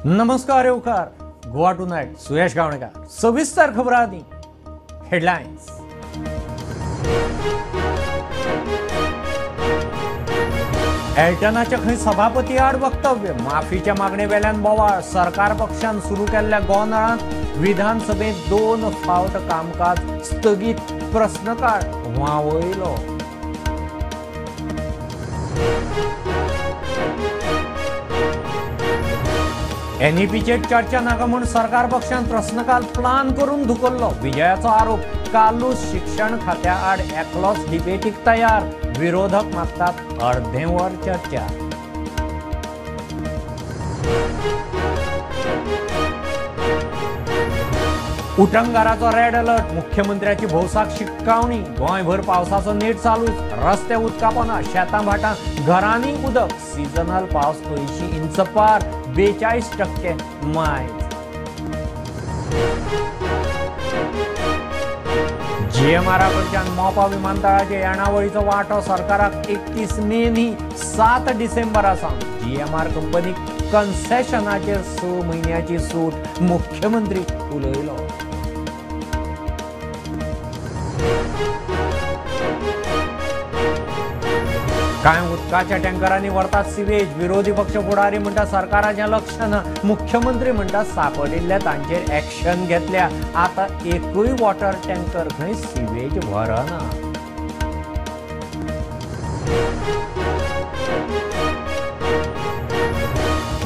नमस्कार येवकार Goa to night Suyash Gavnekar सविस्तर खबरांनी हेडलाइन्स। एल्टनाचे खंय सभापती आड वक्तव्य माफीच्या मागणे वेल्यान बोवाळ सरकार पक्षान सुरू केल्ल्या गोंधळांत विधानसभेत 2 फावट कामकाज स्थगीत प्रश्नकाळ व्हांवयलो। एनईपीचेर चर्चा नाका म्हूण सरकार पक्षान प्रश्नकाल प्लान करून धुकल्लो विजयाचो आरोप। कालूच शिक्षण खात्या आड एकलोच डिबेटीक तयार विरोधक मागतात अर्धेवर चर्चा। उटंगाराचो रेड अलर्ट मुख्यमंत्र्याची भौसाक शिटकावणी गोंयभर पावसाचो नेट चालूच रस्ते उदकापना शेतां भाटां घरांनी उदक सीजनल पावस 80 इंच पार 42% मायज। जीएमआर कडच्यान मोपा विमानतळाचे येणावळीचो वांटो सरकाराक 31 मे न्ही 7 डिसेंबरा सावन जीएमआर कंपनीक कन्सेशनाचेर 6 म्हयन्याची सूट मुख्यमंत्री उलयलो। कांय उदकाच्या टँकरांनी व्हरतात सिवेज विरोधी पक्ष फुडारी म्हणटा सरकाराचें लक्ष ना मुख्यमंत्री म्हणटा सांपडिल्ल्या तांचेर एक्शन घेतल्या आता एकूय वॉटर टँकर खंय सिवेज व्हरना।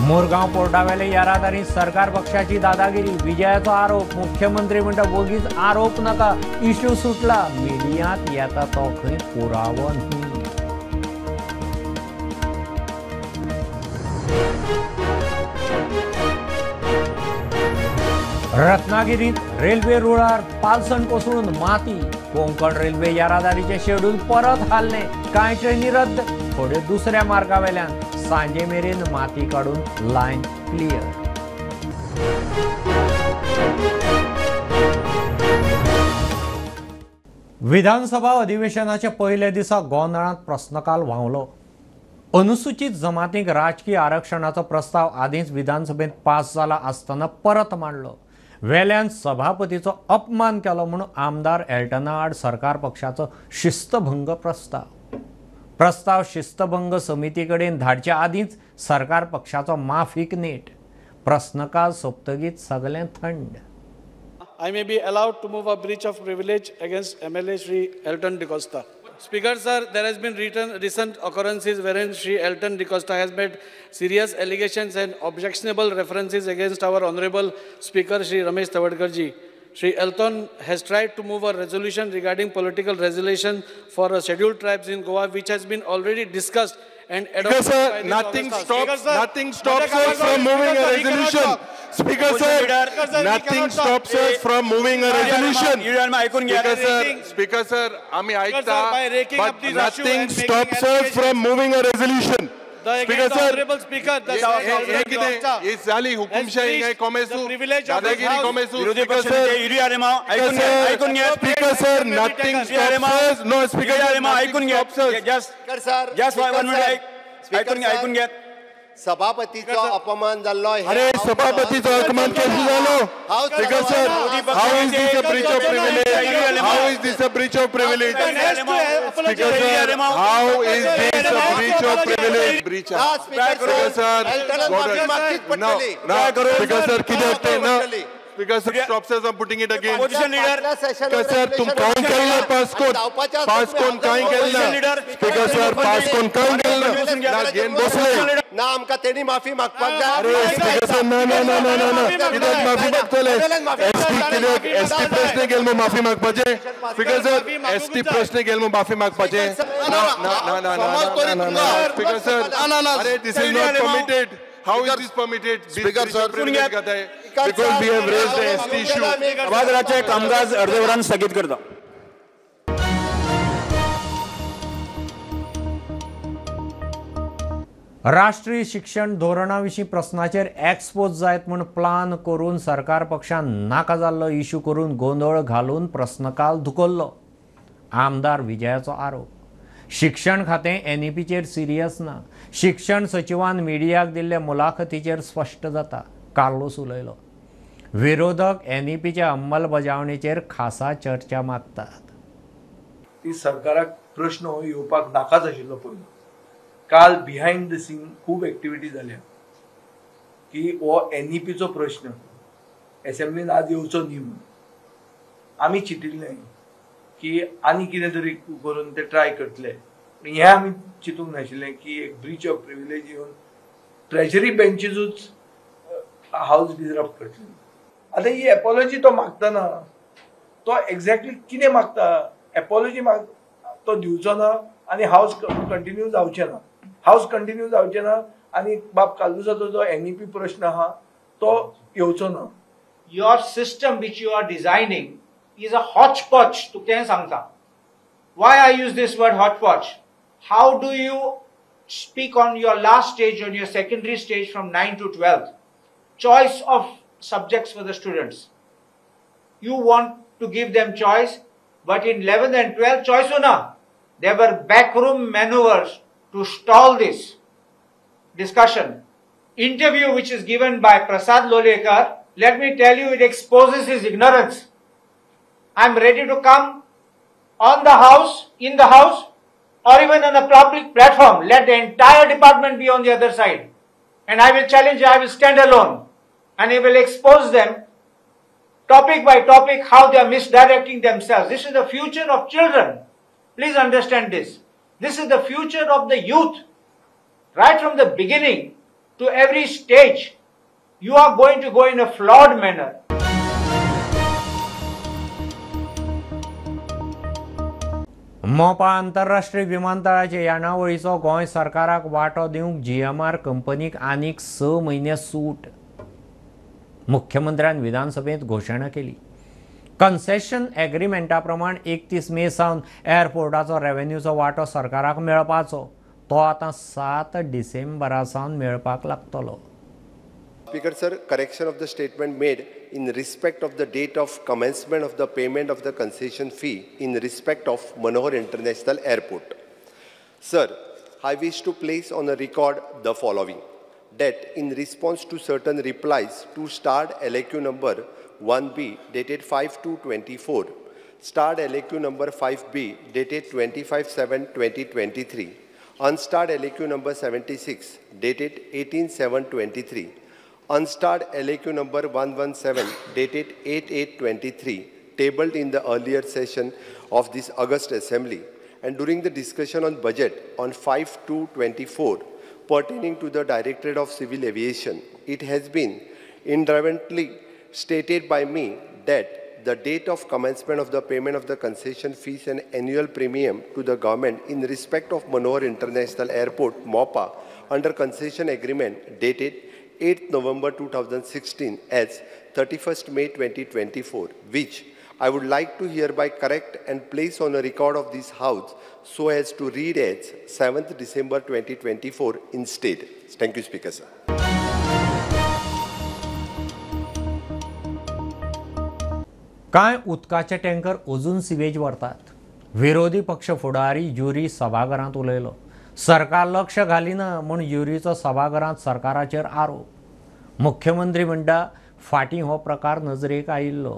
मोरगांव पोर्टावेले येरादारी सरकार पक्षाची दादागिरी विजयाचो आरोप मुख्यमंत्री म्हणटा वगीच आरोप नाका इश्यू सुटला मिडियांत येता तो खंय पुरावो न्ही। रत्नागिरीत रेल्वे रुळार पालसण कोसळून माती कोंकण रेल्वे येरादारीचे शेड्यूल परत हालले कांय ट्रेनी रद्द थोडे दुसऱ्या मार्गावेल्यान सांजे मेरेन माती काढून लायन क्लियर। विधानसभा अधिवेशनाच्या पयल्या दिसा गोंधळांत प्रश्नकाल व्हांवलो। अनुसूचित जमातीक राजकीय आरक्षणाचो प्रस्ताव आदींच विधानसभेत पास जाला आसतना परत मांडलो वेल्यान सभापतीचो अपमान केलो म्हणून आमदार एल्टना आड सरकार पक्षाचो शिस्तभंग प्रस्ताव शिस्तभंग समिती कडेन धाडच्या आदींच सरकार पक्षाचो माफीक नेट प्रश्नकाल सोंपतकीच सगळें थंड। I may be allowed to move a breach of privilege against MLA Shri Elton D'Costa. Speaker sir, there has been recent occurrences wherein Shri Elton D'Costa has made serious allegations and objectionable references against our Honorable Speaker Shri Ramesh Tavadkarji. Shri Elton has tried to move a resolution regarding political resolution for scheduled tribes in Goa, which has been already discussed and adopted. Speaker sir, nothing stops us from moving a resolution. Speaker sir, nothing stops us from moving a resolution. Speaker sir, आम्ही ऐकता, but nothing stops us from moving a resolution. Speaker sir, इस झाली हुकुमशाही है कॉमेसू दादागिरी कॉमेसू Speaker sir, nothing stops us. No Speaker sir, nothing stops us. just one minute ऐकून घ्या सभापतीचो अपमान जाल्लो अरे सभापतीचो अपमान कशें जालो Speaker sir, how is this a breach of privilege? How is this a breach of privilege? Speaker sir, how is this a breach of privilege? Breach Speaker sir, no Speaker sir कितें ते ना Speaker sir stops us from putting it again. Opposition leader Speaker sir तुम कौन केला pass कोण काय केला Speaker sir pass कोण काय केला ना गेन बसले ना आमका तेणी माफी मागपाक जाय। अरे Speaker sir ना कित्याक माफी मागतले एसटी प्रश्न गेल मग माफी मागपाचे Speaker sir एसटी प्रश्न गेल मग माफी मागपाचे ना Speaker sir अरे this is not permitted. How is this permitted? Speaker sir because we have raised the ST issue. सभागृहाचे कामकाज अर्धवरान स्थगित करता। राष्ट्रीय शिक्षण धोरणाविशीं प्रश्नाचेर एक्सपोज जायत म्हूण प्लान करून सरकार पक्षान नाका जाल्लो इश्यू करून गोंधळ घालून प्रश्नकाल धुकल्लो आमदार विजयाचो आरोप। शिक्षण खातें एनईपीचेर सिरियस ना शिक्षण सचिवान मिडियाक दिल्ले मुलाखतीचेर स्पश्ट जाता कार्लोस उलयलो. विरोधक NEPच्या अंमलबजावणेचेर खासा चर्चा मागतात. ती सरकाराक प्रश्न हो येवपाक नाकाच आशिल्लो पयलो. काल बिहायंड द सीन खूब एक्टिविटी जाल्या की हो NEPचो प्रश्न असेंब्लीन आज येवचो न्ही म्हणून. आमी चिंतिल्लें की आनी कितें तरी करून ते ट्राय करतले. हें आमी चिंतूंक नाशिल्लें की एक ब्रीच ऑफ प्रिविलेज येवन ट्रेजरी बेंचीसूच हावस डिसरप्ट करतले. आतां ही एपॉलॉजी तो मागतना तो एक्झॅक्टली कितें मागता? एपॉलॉजी तो दिवचो ना आनी हावस कंटिन्यू जावचें ना. हावस कंटिन्यू जावचें ना आनी बाब कालुसाचो जो NEP प्रश्न आहा तो येवचो ना. Your system which you are designing is a hodgepodge to Ken Sangta. Why I use this word hodgepodge? How do you speak on your last stage, on your secondary stage from 9 to 12? Choice of subjects for the students. You want to give them choice, but in 11th and 12th, choice or not. There were backroom maneuvers to stall this discussion. Interview which is given by Prasad Lolekar, let me tell you, it exposes his ignorance. I'm ready to come on the house, in the house, or even on a public platform. Let the entire department be on the other side. And I will challenge, I will stand alone. And I will expose them, topic by topic, how they are misdirecting themselves. This is the future of children. Please understand this. This is the future of the youth. Right from the beginning to every stage, you are going to go in a flawed manner. मोपा आंतरराष्ट्रीय विमानतळाच्या येणावळीचो गोंय सरकाराक वांटो दिवंक GMR कंपनीक आनीक 6 म्हयने सूट. मुख्यमंत्र्यान विधानसभेत घोशणा केली. कन्सेशन एग्रीमेंटा प्रमाण 31 मे सावन एअरपोर्टाचो रेव्हेन्यूचो वांटो सरकाराक मेळपाचो. तो आतां 7 डिसेंबरा सावन मेळपाक लागतलो. Speaker sir, correction of the statement made in respect of the date of commencement of the payment of the concession fee in respect of Manohar International Airport. Sir, I wish to place on a record the following. That in response to certain replies to starred LAQ number 1B dated 5/2/24, starred LAQ number 5B dated 25/7/2023, unstarred LAQ number 76 dated 18/7/23, unstarred LAQ number 117 dated 8/8/23, tabled in the earlier session of this August Assembly, and during the discussion on budget on 5/2/24 pertaining to the Directorate of Civil Aviation, it has been independently stated by me that the date of commencement of the payment of the concession fees and annual premium to the government in respect of Manohar International Airport, MOPA, under concession agreement dated 8th November 2016 as 31st May 2024, which I would like to hereby correct and place on a record of this House so as to read as 7th December 2024 instead. Thank you, Speaker, sir. कांय उदकाचे tanker अजून sewage व्हरतात. विरोधी पक्ष फुडारी Yuri सभाघरांत उलयलो. सरकार लक्ष घालिना म्हूण युरीचो सभाघरांत सरकाराचेर आरोप. मुख्यमंत्री म्हणटा फाटीं हो प्रकार नजरेक आयिल्लो,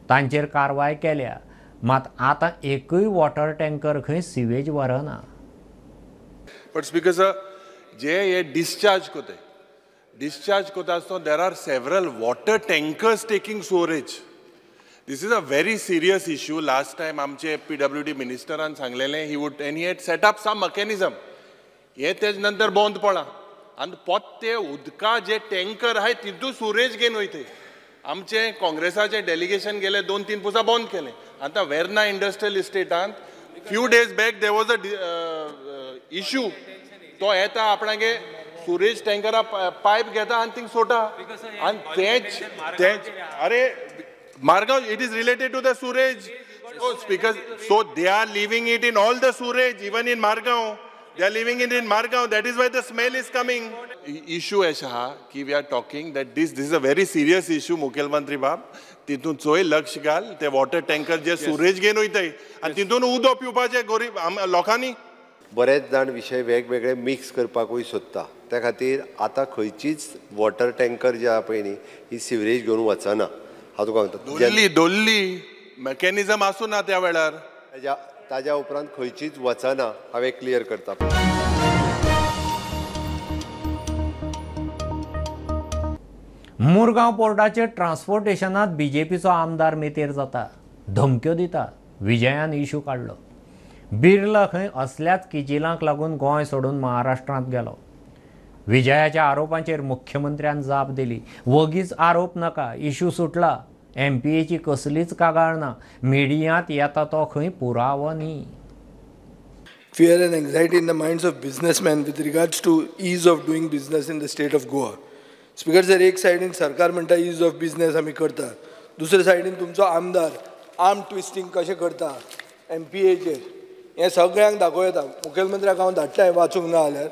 तांचेर कारवाय केल्या, मात आतां एकूय वॉटर टँकर खंय सिवेज व्हरना. But Speaker sir, जे discharge कोता so there are several water tankers taking storage. This is a very serious issue. Last time आमचे PWD minister सांगलेले he had set up some mechanism. हे तेज नंतर बंद पडला आणि पोत्ते उदका जे टँकर आहे तितू सुरेज घेवन वयते. आमचे काँग्रेसाचे डेलिगेशन गेले 2-3 पुसा बंद केले. आता वेर्ना इंडस्ट्रियल इस्टेटांत few days back there was a issue. तो येता आपणागे सुरेज टँकरा पाईप घेता आणि थिंग सोटा आणि तेच अरे Margaon, it is related to the sewage. Oh, Speaker, so they are leaving it in all the sewage, even in Margaon. They are leaving it in Margaon. That is why the smell is coming. Issue ऐसा कि we are talking that this is a very serious issue. मुख्यमंत्री बाब, तिथून चोय लक्ष घाल. ते water tanker जे sewage घेऊन वयताय आणि तिथून उदक पिवपाचे गरीब लोकांनी. बरेच जाण विषय वेगवेगळे मिक्स करपाकूय सोदता. त्या खातीर आतां खंयचीच वॉटर टँकर जे आहा पळय न्ही ही सिवरेज घेवन वचना हांव तुका सांगता दोल्ली मेकॅनिझम आसूं ना त्या वेळार ताज्या उपरांत खंयचीच वचना हांवें क्लियर करता. मुरगांव पोर्टाचेर ट्रान्सपोर्टेशनात बीजेपीचो आमदार मेतेर जाता, धमक्यो दिता. विजयान इशू काडलो. बिर्ला खंय असल्याच किजिलांक लागून गोंय सोडून महाराष्ट्रांत गेलो. विजयाच्या आरोपांचेर मुख्यमंत्र्यान जाप दिली. वगीच आरोप नाका, इशू सुटला. MPAची कसलीच कागाळ ना. मिडियांत येता तो खंय पुरावो न्ही. Fear and anxiety in the minds of businessmen with regards to ease of doing business in the state of Goa. Speaker sir, एक सायडीन सरकार म्हणटा ईज ऑफ बिझनेस आमी करता, दुसरे सायडीन तुमचो आमदार आर्म ट्विस्टिंग कशें करता MPAचेर हें सगळ्यांक दाखोव येता. मुखेलमंत्र्याक हांव धाडटाय वाचूंक ना जाल्यार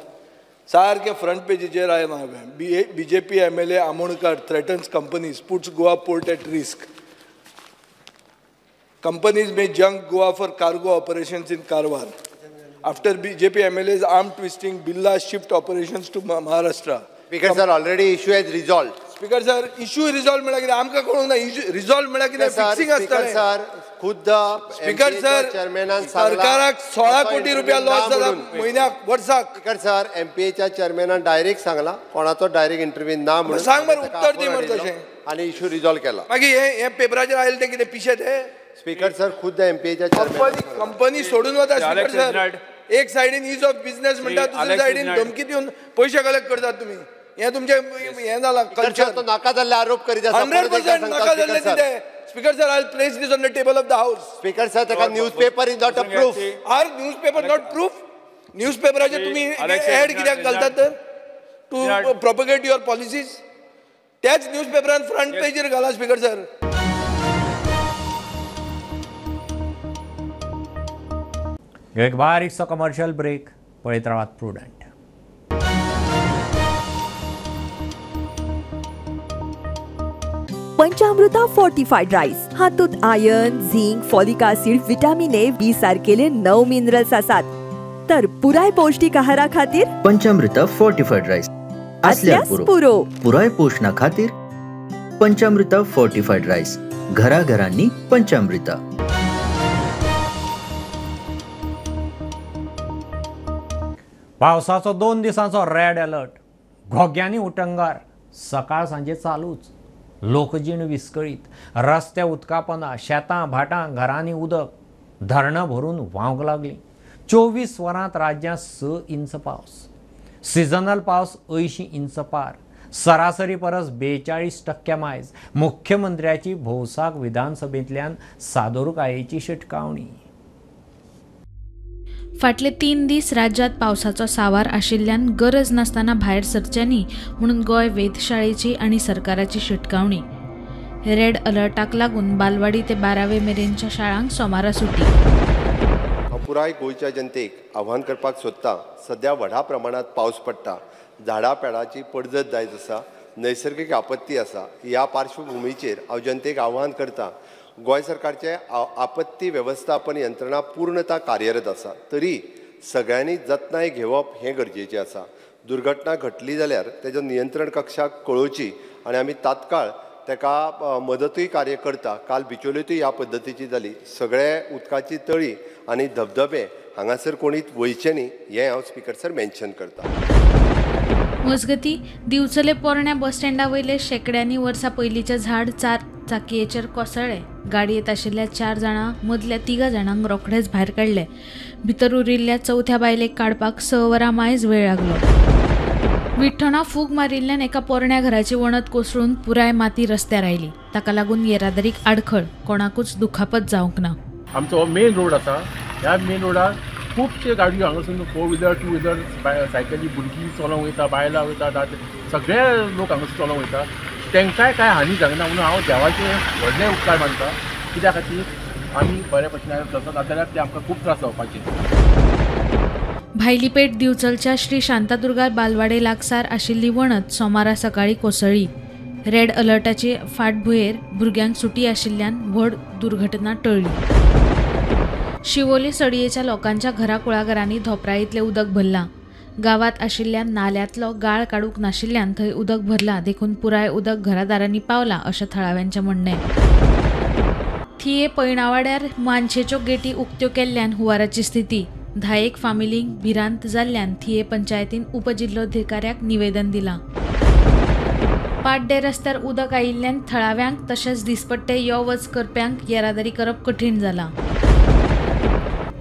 सारकें फ्रंट पेजीचेर आयलां हांवें. BJP MLA Amonkar threatens companies, puts Goa port at risk. Companies may junk Goa for cargo operations in Karwar. After BJP MLA's arm twisting, Birla shift operations to Maharashtra. Speaker sir, already issue has resolved. Speaker sir, issue resolve म्हळ्यार कितें आमकां कळूंक ना. resolve म्हळ्यार कितें fixing आसतलें. Sir खुद्द speaker sir, सरकाराक 16 कोटी रुपया लॉस जाला म्हयन्याक वर्साक. स्पीकर सर, MPAच्या चेअरमॅनान डायरेक्ट सांगला कोणाचो डायरेक्ट इंटरव्यू ना म्हणून. सांग मरे, उत्तर दी मरे तशें. आनी इशू रिजॉल्व केला. मागीर हे पेपराचेर आयले ते कितें पिशे ते. स्पीकर सर, खुद्द MPAच्या चेअरमॅन कंपनी सोडून वता. स्पीकर सर, एक सायडीन ईज ऑफ बिझनेस म्हणटा, दुसरे सायडीन धमकी दिवन पयशे कलेक्ट करतात तुमी. हे तुमचे हे जाला कल्चर. तो नाका जाल्ले आरोप करीत आसा. 100% नाका जाल्ले कितें. Speaker sir, I'll place this on the table of the House. Speaker sir, the newspaper is not a proof. Are newspaper not proof? Newspaper तुम्ही ऍड कित्याक घालतात तर टू प्रोपगेट युअर पॉलिसीज. त्याच न्यूजपेपरान फ्रंट पेजीर घाला. स्पीकर सर, एक बारीकसो commercial break. पळयत रावात prudent. पंचामृता फोर्टिफाईड राईस हातूंत iron, zinc, folic acid, vitamin A, B सारकेले 9 मिनरल्स आसात. तर पुराय पौष्टिक आहारा खातीर पंचामृता फोर्टिफाईड राईस असल्यार पुरो. पुराय पोषणा खातीर पंचामृता फोर्टिफाईड राईस. घराघरांनी पंचामृता. पावसाचो 2 दिसांचो रेड अलर्ट. घोग्यांनी उटंगार. सकाळ सांजे चालूच. लोकजीण विस्कळीत. रस्ते उदकापना, शेतां भाटां, घरांनी उदक. धरणां भरून व्हांवंक लागलीं. 24 वरांत राज्यांत 6 इंच पावस. सिजनल पावस 80 इंच पार. सरासरी परस 42% मायज. मुख्यमंत्र्याची भौसाक विधानसभेंतल्यान सादोरकायेची शिटकावणी. फाटले 3 दीस राज्यात पावसाचो सावार आशिल्ल्यान गरज नासतना भायर सरचें न्ही म्हणून गोंय वेधशाळेची आनी सरकाराची शिटकावणी. रेड अलर्टाक लागून बालवाडी ते 12वे मेरेनच्या शाळांक सोमारा सुटी. पुराय गोंयच्या जनतेक आव्हान करपाक सोदता. सध्या व्हडा प्रमाणात पावस पडटा. झाडां पेडाची पडझड जायत आसा. नैसर्गिक आपत्ती आसा. ह्या पार्श्वभुमीचेर हांव जनतेक आव्हान करता. गोंय सरकारचे आपत्ती वेवस्थापन यंत्रणा पूर्णता कार्यरत आसा. तरी सगळ्यांनी जतनाय घेवप हें गरजेचें आसा. दुर्घटना घडली जाल्यार तेजो नियंत्रण कक्षाक कळोवची आनी आमी तात्काळ ताका मदतूय कार्य करता. काल बिचोलेंतूय ह्या पद्दतीची जाली. सगळे उदकाची तळी आनी धबधबे हांगासर कोणीच वयचे न्ही हें हांव स्पीकर सर मेन्शन करता. मजगती दिवचले पोरण्या बस स्टँडा वयले शेकड्यांनी वर्सां पयलींचे झाड 4 चाकयेचेर कोसळ्ळे. गाडयेंत आशिल्ल्या 4 जाणां मदल्या 3 जाणांक रोखडेच भायर काडले. भितर उरिल्ल्या 4थ्या बायलेक काडपाक 6 वरां मायज वेळ लागलो. विठ्ठणा फूग मारिल्ल्यान एका पोरण्या घराची वणत कोसळून पुराय माती रस्त्यार आयली. ताका लागून येरादारीक आडखळ. कोणाकूच दुखापत जावंक ना. आमचो हो मेन रोड आसा. ह्या मेन रोडार खुबशे गाडयो हांगासून 4 व्हिलर 2 व्हिलर सायकली भुरगीं चलोवंक वयता, बायलां वयता, सगळे लोक हांगासून चलोवंक वयता. तांकांय कांय हानी जायना म्हणून हांव देवाचे व्हडले उपकार मानता. कित्या खातीर आमी बरे भशेन करतात जाल्यार ते आमकां खूब त्रास जावपाचे. भायली पेट दिवचलच्या श्री शांतादुर्गा बालवाडे लागसार आशिल्ली वणत सोमारा सकाळी कोसळ्ळी. रेड अलर्टाचे फाटभुंयेर भुरग्यांक सुटी आशिल्ल्यान व्हड दुर्घटना टळ्ळी. शिवोले सडयेच्या लोकांच्या घरा कुळाघरांनी धोपराईतले उदक भरलां. गावात आशिल्ल्या नाल्यांतलो गाळ काडूंक नाशिल्ल्यान थंय उदक भरला, देखून पुराय उदक घरादारांनी पावला अशें थळाव्यांचें म्हणणें. थिये पैणावाड्यार मानशेच्यो गेटी उक्त्यो केल्ल्यान हुंवाराची स्थिती. 10 फामिलींक भिरांत जाल्ल्यान थिये पंचायतीन उपजिल्लोधिकाऱ्याक निवेदन दिलां. पाड्डे रस्त्यार उदक आयिल्ल्यान थळाव्यांक तशेंच दिसपट्टे यो वच करप्यांक येरादारी करप कठीण जालां.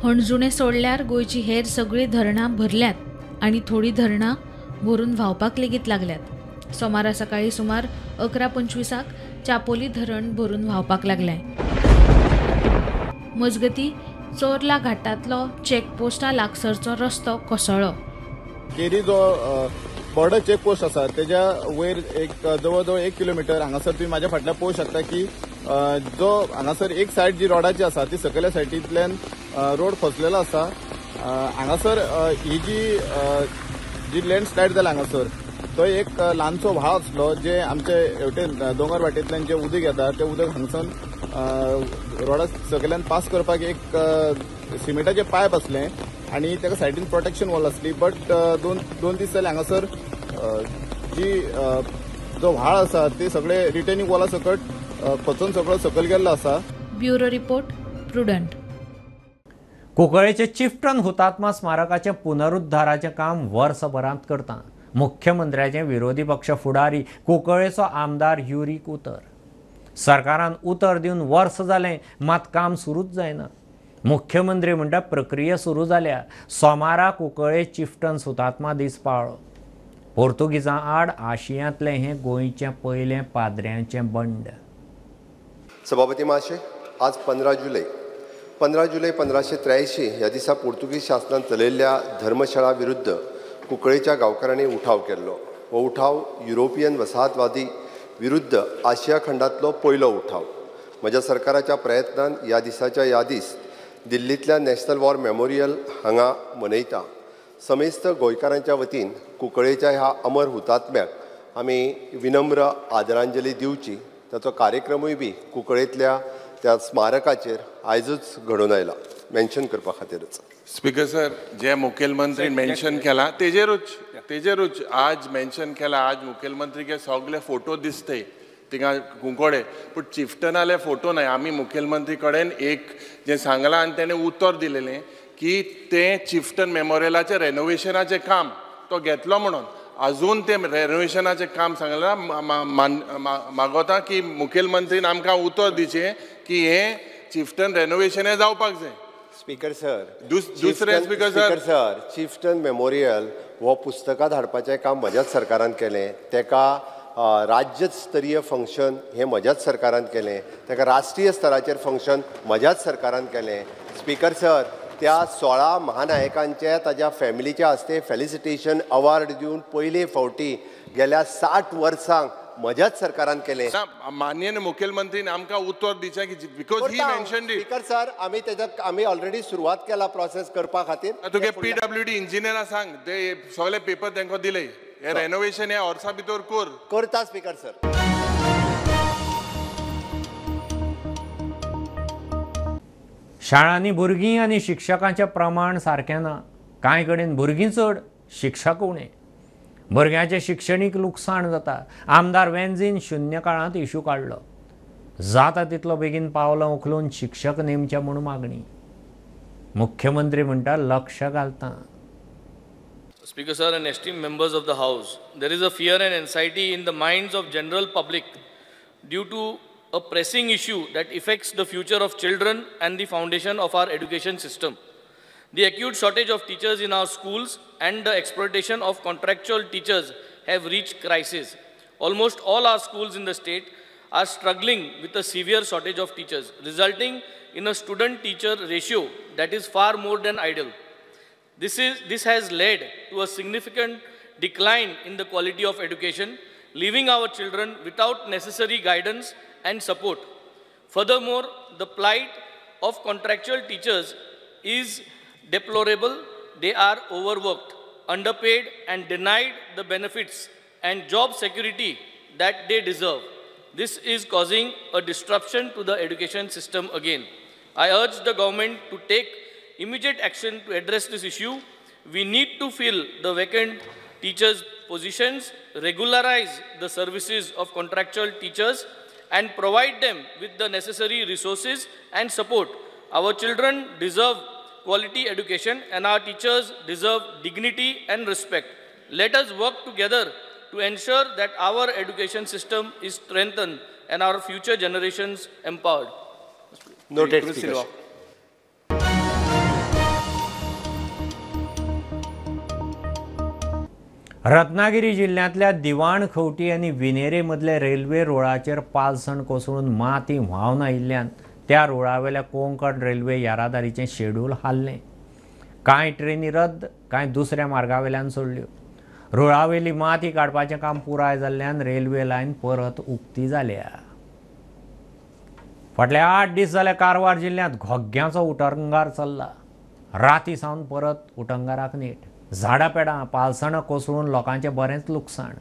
हणजुणे सोडल्यार गोंयची हेर सगळीं धरणां भरल्यात आनी थोडीं धरणां भरून व्हांवपाक लेगीत लागल्यात. सोमारा सकाळी सुमार 11:25 चापोली धरण भरून व्हांवपाक लागलें. मजगतीं चोरला घाटांतलो चॅकपोस्टा लागसरचो रस्तो कोसळ्ळो. केरी जो बॉर्डर चेकपोस्ट आसा तेज्या वयर एक जवळ जवळ 1 किलोमीटर हांगासर तुम्ही माझ्या फाटल्यान पळोवंक शकता की जो हांगासर एक सायड जी रोडाची आसा ती सकयल्या सायडींतल्यान रोड फसलेलो आसा. हांगासर ही जी लँडस्लायड जाला हांगासर तो एक ल्हानसो व्हाळ आसलो जे आमचे हेवटेन दोंगर वाटेंतल्यान जे उदक येता ते उदक हांगसान रोडा सकयल्यान पास करपाक एक सिमेंटाचे पायप आसले आणि ताका सायडीन प्रोटेक्शन वॉल आसली. बट दोन दीस जाले हांगासर जी जो व्हाळ आसा ते सगळे रिटेनिंग वॉला सकट खचून सगळो सकयल गेल्लो आसा. Bureau report Prudent. कुंकळ्ळेचे चिफ्टन हुतात्मा स्मारकाचे पुनरुद्धाराचें काम वर्सभरांत करता. मुख्यमंत्र्याचे विरोधी पक्ष फुडारी कुंकळ्ळेचो आमदार युरिक उतर. सरकारान उतर दिवन वर्स जालें मात काम सुरूच जायना. मुख्यमंत्री म्हणटा प्रक्रिया सुरू जाल्या. सोमारा कुंकळ्ळे चिफ्टन्स हुतात्मा दीस पाळ्ळो. पोर्तुगीजां आड आशियांतलें हें गोंयचें पयलें पाद्र्यांचें बंड. सभापती महाशय, आज 15 जुलै 1583 ह्या दिसा पोर्तुगीज शासनान चलयल्ल्या धर्मशाळा विरुद्ध कुंकळ्ळेच्या गांवकारांनी उठाव केल्लो. हो उठाव युरोपियन वसाहतवादी विरुद्ध आशिया खंडांतलो पयलो उठाव. म्हज्या सरकाराच्या प्रयत्नान ह्या दिसाच्या यादीस दिल्लींतल्या नॅशनल वॉर मेमोरियल हांगा मनयता. समेस्त गोंयकारांच्या वतीन कुंकळ्ळेच्या ह्या अमर हुतात्म्याक आमी विनम्र आदरांजली दिवची. ताचो कार्यक्रमूय बी कुंकळ्ळेंतल्या त्या स्मारकाचेर आयजूच घडोवन आयला, मेन्शन करपा खातीरच. स्पीकर सर, जे मुखेलमंत्री मेन्शन केला तेजेरूच आज मेन्शन केला. आज मुखेलमंत्री के सगळे फोटो दिसते थिंगा कुंकळे, पूण चिफ्टनाले फोटो नाही. आम्ही मुखेलमंत्री कडेन एक जे सांगलां आनी तेणें उतर दिलेलें की ते चिफ्टन मेमोरियलाचे रेनोवेशनाचें काम तो घेतलो म्हणून. अजून ते रेनोवेशनाचें काम सांगलां. मागोता की मुखेलमंत्रीन आमकां उतर दिचें की हे चिफ्टन रेनोवेशन जावपाक जाय. स्पीकर सर, दुसरे स्पीकर सर, चिफ्टन मेमोरियल हो पुस्तकां धाडपाचें काम म्हज्याच सरकारान केलें. तेका राज्यस्तरीय फंक्शन हे म्हज्याच सरकारान केलें. तेका राष्ट्रीय स्तराचेर फंक्शन म्हज्याच सरकारान केलें. स्पीकर सर, त्या 16 महानायकांचे ताज्या फॅमिलीच्या हस्ते फेलिसिटेशन अवॉर्ड दिवन पयले फावटी गेल्या 60 वर्सांक म्हज्याच सरकारान केलें. माननीय मुखेलमंत्रीन आमकां उतर दिचें की because he mentioned it. Speaker sir, आमी ऑलरेडी सुरवात केला प्रोसेस करपा खातीर. तुगे PWD इंजिनियरा सांग ते सगळे पेपर तांकां दिले. हे रेनोवेशन हे वर्सा भितर करता स्पीकर सर. शाळांनी भुरगीं आनी शिक्षकांचें प्रमाण सारकें ना. कांय कडेन भुरगीं चड, शिक्षक उणे. भुरग्यांचें शिक्षणीक लुकसाण जाता. आमदार वेंझीन शुन्य काळांत इश्यू काडलो. जाता तितलो बेगीन पावलां उखलून शिक्षक नेमचे म्हूण मागणी. मुख्यमंत्री म्हणटा लक्ष घालता. Speaker sir and esteemed members of the House, there is a fear and anxiety in the minds of general public due to a pressing issue that affects the future of children and the foundation of our education system. The acute shortage of teachers in our schools and the exploitation of contractual teachers have reached crisis. Almost all our schools in the state are struggling with a severe shortage of teachers, resulting in a student-teacher ratio that is far more than ideal. This has led to a significant decline in the quality of education, leaving our children without necessary guidance and support. Furthermore, the plight of contractual teachers is deplorable. They are overworked, underpaid, and denied the benefits and job security that they deserve. This is causing a disruption to the education system again. I urge the government to take immediate action to address this issue We need to fill the vacant teachers' positions, regularize the services of contractual teachers, and provide them with the necessary resources and support. Our children deserve quality education and our teachers deserve dignity and respect. Let us work together to ensure that our education system is strengthened and our future generations empowered. Noted, Speaker. Ratnagiri जिल्ह्यातल्या दिवाण खवटी आनी विनेरे मदले railway रुळाचेर पालसण कोसळून माती व्हांवन आयिल्ल्यान त्या रुळावेल्या Konkan railway येरादारीचें schedule हाल्लें. कांय trainee रद्द, कांय दुसऱ्या मार्गावेल्यान सोडल्यो. रुळावेली माती काडपाचें काम पुराय जाल्ल्यान रेल्वे लायन परत उक्ती जाल्या. फाटले 8 दीस जाले कारवार जिल्ह्यांत घोग्यांचो उटंगार चल्ला. राती सावन परत उटंगाराक नेट. झाडां पेडां पालसणां कोसळून लोकांचें बरेंच लुकसाण.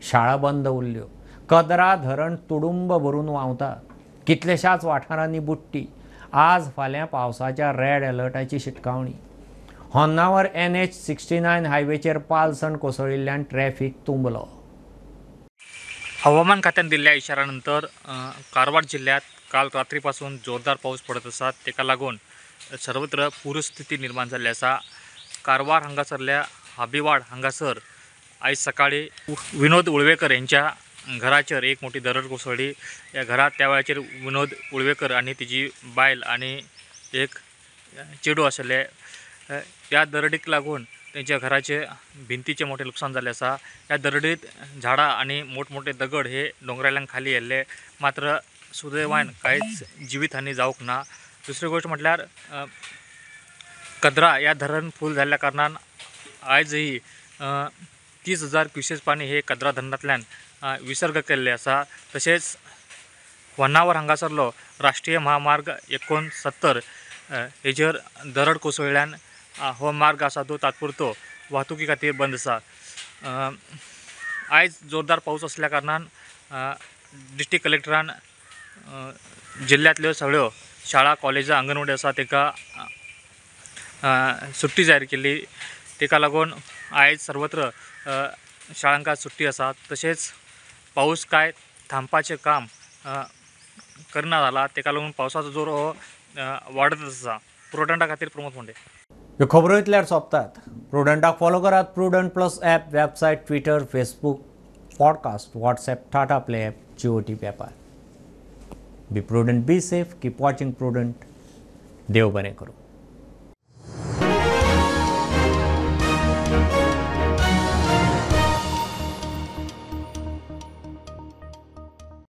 शाळा बंद उरल्यो. कदरा धरण तुडुंब भरून व्हांवता. कितलेशाच वाठारांनी बुडटी. आज फाल्यां पावसाच्या रेड अलर्टाची शिटकावणी. होन्नावर NH69 हायवेचेर पालसण कोसळिल्ल्यान ट्रॅफिक तुंबलो. हवामान खात्यान दिल्ल्या इशाऱ्यानंतर कारवार जिल्ह्यात काल रात्रीपासून जोरदार पाऊस पडत आसा. तेका लागून सर्वत्र पूरस्थिती निर्माण जाल्ली आसा. कारवार हांगासरल्या हाबीवाड हांगासर आयज सकाळी विनोद उळवेकर यांच्या घराचेर एक मोठी दरड कोसळ्ळी. या घरात त्या वेळाचेर विनोद उळवेकर आनी तिची बायल आनी एक चेडू आशिल्ले. त्या दरडीक लागून त्यांच्या घराचे भिंतीचे मोठे नुकसान झाले आसा. या दरडीत झाडां आनी मोठमोठे दगड हे डोंगरायल्यान खाली येल्ले. मात्र सुदैवान कांयच जिवीतहानी जावंक ना. दुसरी गोष्ट म्हटल्यार कदरा या धरण फूल जाल्ल्या कारणान आयजही 30,000 क्युसेस पाणी हे कदरा धरणांतल्यान विसर्ग केल्ले आसा. तशेंच होन्नावर हांगासरलो राष्ट्रीय महामार्ग 69 हेजेर दरड कोसळ्ळ्यान हो मार्ग आसा तो तात्पुरतो वाहतुकी खातीर बंद आसा. आयज जोरदार पावस आसल्या कारणान डिस्ट्रिक्ट कलेक्टरान जिल्ह्यातल्यो सगळ्यो शाळा कॉलेजां अंगणवाडी आसा ताका सुट्टी जाहीर केली. ताका लागून आयज सर्वत्र शाळांका सुट्टी आसा. तशेंच पाऊस काय थांबपाचें काम करना जाला. ताका लागून पावसाचो जोर हो वाडत आसा. प्रुडंटा खातीर प्रमोद मोंडे. ह्यो खबरो इतल्यार सोंपतात. प्रुडंटाक फॉलो करात. Prudent plus app, website, Twitter, Facebook, podcast, WhatsApp, Tata play app, GOTP ॲपार. Be Prudent, be safe, keep watching Prudent. देव बरें करूं.